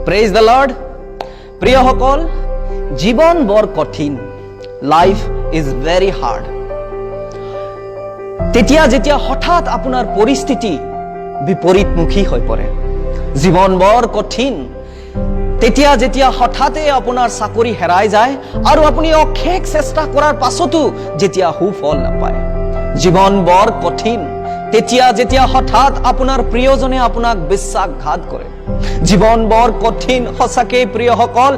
Praise the lord. প্ৰিয়সকল, জীৱন বৰ কঠিন। Life is very hard. যেতিয়া হঠাৎ আপোনাৰ পৰিস্থিতি বিপৰীতমুখী হৈ পৰে, জীৱন বৰ কঠিন। যেতিয়া হঠাতে আপোনাৰ চাকৰি হেৰাই যায় আৰু আপুনি অশেষ চেষ্টা কৰাৰ পাছতো যেতিয়া সুফল নাপায়, জীৱন বৰ কঠিন। যেতিয়া হঠাৎ আপোনাৰ প্ৰিয়জনে আপোনাক বিশ্বাসঘাত কৰে, জীৱন বৰ কঠিন। সঁচাকে প্ৰিয়সকল,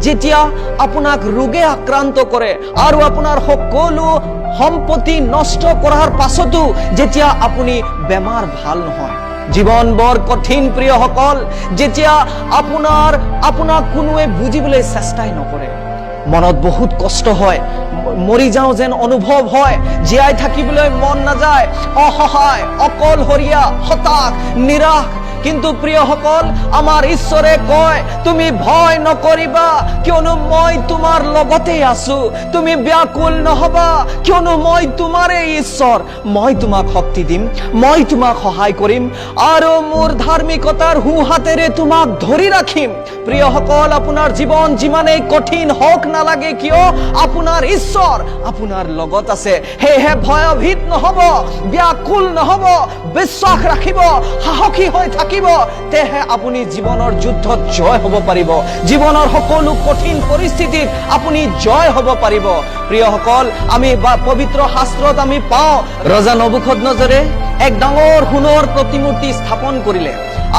যেতিয়া আপোনাক ৰোগে আক্ৰান্ত কৰে আৰু আপোনাৰ সকলো সম্পত্তি নষ্ট কৰাৰ পাছতো যেতিয়া আপুনি বেমাৰ ভাল নহয়, জীৱন বৰ কঠিন। প্ৰিয়সকল, যেতিয়া আপোনাক কোনোৱে বুজিবলৈ চেষ্টাই নকৰে, মনত বহুত কষ্ট হয়, মৰি যাওঁ যেন অনুভৱ হয়, জীয়াই থাকিবলৈ মন নাযায়, অসহায়, অকলশৰীয়া, হতাশ, নিৰাশ। কিন্তু প্ৰিয়সকল, আমাৰ ঈশ্বৰে কয়, তুমি ভয় নকৰিবা, কিয়নো মই তোমাৰ লগতে আছো। তুমি ব্যাকুল নহবা, কিয়নো মই তোমাৰে ঈশ্বৰ। মই তোমাক শক্তি দিম, মই তোমাক সহায় কৰিম আৰু মোৰ ধাৰ্মিকতাৰ সোঁহাতেৰে তোমাক ধৰি ৰাখিম। প্ৰিয়সকল, আপোনাৰ জীৱন যিমানেই কঠিন হওক নালাগে কিয়, আপোনাৰ ঈশ্বৰ আপোনাৰ লগত আছে। সেয়েহে ভয়ভীত নহব, ব্যাকুল নহব, বিশ্বাস ৰাখিব, সাহসী হৈ থাকিব। তেহে আপুনি জীৱনৰ যুদ্ধত জয় হ'ব পাৰিব, জীৱনৰ সকলো কঠিন পৰিস্থিতিত আপুনি জয় হ'ব পাৰিব। প্ৰিয়সকল, আমি পবিত্ৰ শাস্ত্ৰত আমি পাওঁ, ৰজা নবুখদনেজৰে এক ডাঙৰ সোণৰ প্ৰতিমূৰ্তি স্থাপন কৰিলে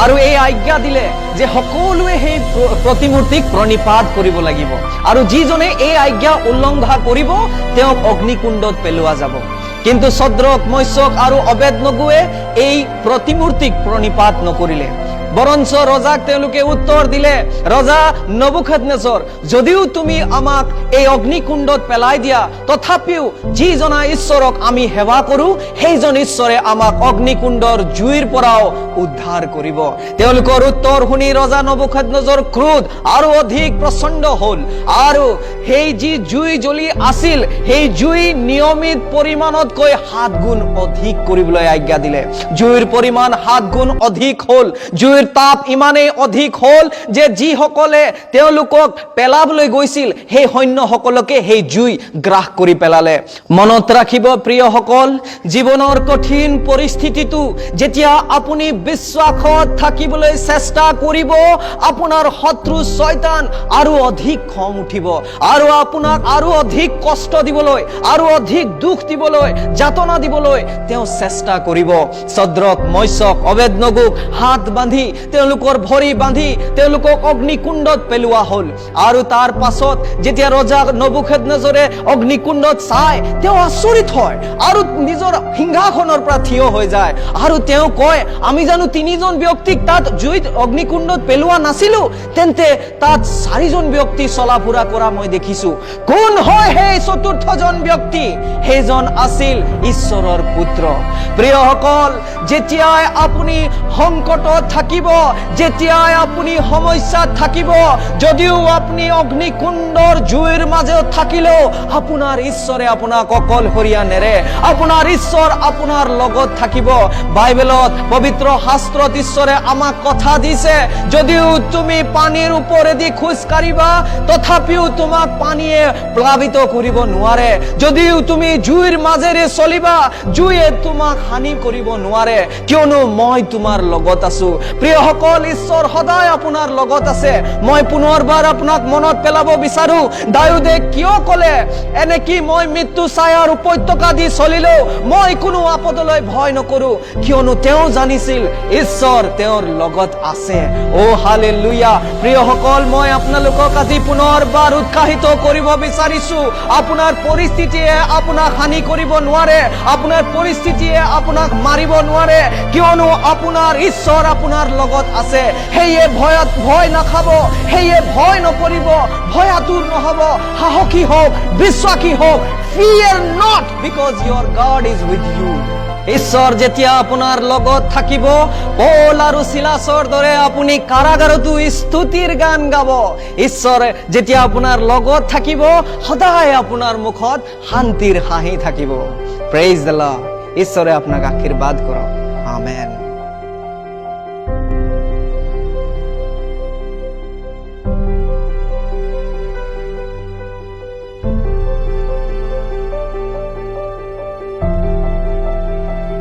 আৰু এই আজ্ঞা দিলে যে সকলোৱে সেই প্ৰতিমূৰ্তিক প্ৰণিপাত কৰিব লাগিব আৰু যিজনে এই আজ্ঞা উল্লংঘা কৰিব তেওঁক অগ্নিকুণ্ডত পেলোৱা যাব। কিন্তু ছদ্ৰক, মৈশক আৰু অবেদনগোৱে এই প্ৰতিমূৰ্তিক প্ৰণিপাত নকৰিলে, বৰঞ্চ ৰজাক তেওঁলোকে উত্তৰ দিলে, ৰজা নবুখদনেছৰ, যদিও তুমি আমাক এই অগ্নিকুণ্ডত পেলাই দিয়া, তথাপিও যিজনা ঈশ্বৰক আমি সেৱা কৰো সেইজন ঈশ্বৰে আমাক অগ্নিকুণ্ডৰ জুইৰ পৰাও উদ্ধাৰ কৰিব। তেওঁলোকৰ উত্তৰ শুনি ৰজা নবুখদনেছৰ ক্ৰোধ আৰু অধিক প্ৰচণ্ড হ'ল আৰু সেই যি জুই জ্বলি আছিল সেই জুই নিয়মিত পৰিমাণতকৈ 7 গুণ অধিক কৰিবলৈ আজ্ঞা দিলে। জুইৰ পৰিমাণ 7 গুণ অধিক হ'ল। জুইৰ তাপ ইমানেই অধিক হ'ল যে যিসকলে তেওঁলোকক পেলাবলৈ গৈছিল সেই সৈন্যসকলকে সেই জুই গ্ৰাস কৰি পেলালে। মনত ৰাখিব প্ৰিয়সকল, জীৱনৰ কঠিন পৰিস্থিতিটো যেতিয়া আপুনি বিশ্বাসত থাকিবলৈ চেষ্টা কৰিব, আপোনাৰ শত্ৰু শয়তান আৰু অধিক খং উঠিব আৰু আপোনাক আৰু অধিক কষ্ট দিবলৈ আৰু অধিক দুখ দিবলৈ, যাতনা দিবলৈ তেওঁ চেষ্টা কৰিব। ছদ্ৰক, মৈশক, অবেদনগোক হাত বান্ধি, তেওঁলোকৰ ভৰি বান্ধি তেওঁলোকক অগ্নিকুণ্ডত পেলোৱা হ'ল। আৰু তাৰ পাছত যেতিয়া ৰজা নবুখদনেছৰে অগ্নিকুণ্ডত চাই তেওঁ আচৰিত হয় আৰু নিজৰ সিংহাসনৰ পৰা থিয় হৈ যায় আৰু তেওঁ কয়, আমি জানো 3জন ব্যক্তিক তাত জুইত অগ্নিকুণ্ডত পেলোৱা নাছিলো? তেন্তে তাত 4জন ব্যক্তি চলা ফুৰা কৰা মই দেখিছো। কোন হয় সেই 4ৰ্থজন ব্যক্তি? সেইজন আছিল ঈশ্বৰৰ পুত্ৰ। প্ৰিয়সকল, যেতিয়াই আপুনি সংকটত থাকিব, যেতিয়াই আপুনি সমস্যাত থাকিব, যদিও আপুনি অগ্নিকুণ্ডৰ জুইৰ মাজত থাকিলেও আপোনাৰ ঈশ্বৰে আপোনাক অকলশৰীয়া নেৰে, আপোনাৰ ঈশ্বৰ আপোনাৰ লগত থাকিব। বাইবেলত, পবিত্ৰ শাস্ত্ৰত ঈশ্বৰে আমাক কথা দিছে, যদিও তুমি পানীৰ ওপৰেদি খোজ কাঢ়িবা তথাপিও তোমাক পানীয়ে প্লাবিত কৰিব নোৱাৰে। যদিও তুমি জুইৰ মাজেৰে চলিবা, জুইয়ে তোমাক হানি কৰিব নোৱাৰে, কিয়নো মই তোমাৰ লগত আছো। প্ৰিয়সকল, ঈশ্বৰ সদায় আপোনাৰ লগত আছে। মই পুনৰবাৰ আপোনাক মনত পেলাব বিচাৰো, দাউদে কিয় ক'লে, এনেকি মই মৃত্যু ছায়াৰ উপত্যকা দি চলিলেও মই কোনো আপদলৈ ভয় নকৰো, কিয়নো তেওঁ জানিছিল ঈশ্বৰ তেওঁৰ লগত আছে। ও হালেলুয়া। প্ৰিয়সকল, মই আপোনালোকক আজি পুনৰবাৰ উৎসাহিত কৰিব বিচাৰিছো, আপোনাৰ পৰিস্থিতিয়ে আপোনাক হানি কৰিব নোৱাৰে, আপোনাৰ পৰিস্থিতিয়ে আপোনাক মাৰিব নোৱাৰে, কিয়নো আপোনাৰ ঈশ্বৰ আপোনাৰ লগত আছে। সেয়ে ভয় নাখাব, সেয়ে ভয় নকৰিব, ভয়াতুৰ নহব, সাহসী হওক, বিশ্বাসী হওক। Fear not, because your God is with you. ঈশ্বৰ যেতিয়া আপোনাৰ লগত থাকিব, পৌল আৰু সিলাসৰ দৰে আপুনি কাৰাগাৰতো স্তুতিৰ গান গাব। ঈশ্বৰ যেতিয়া আপোনাৰ লগত থাকিব, সদায় আপোনাৰ মুখত শান্তিৰ হাঁহি থাকিব। Praise the lord. ঈশ্বৰে আপোনাক আশীৰ্বাদ কৰক। আমেন।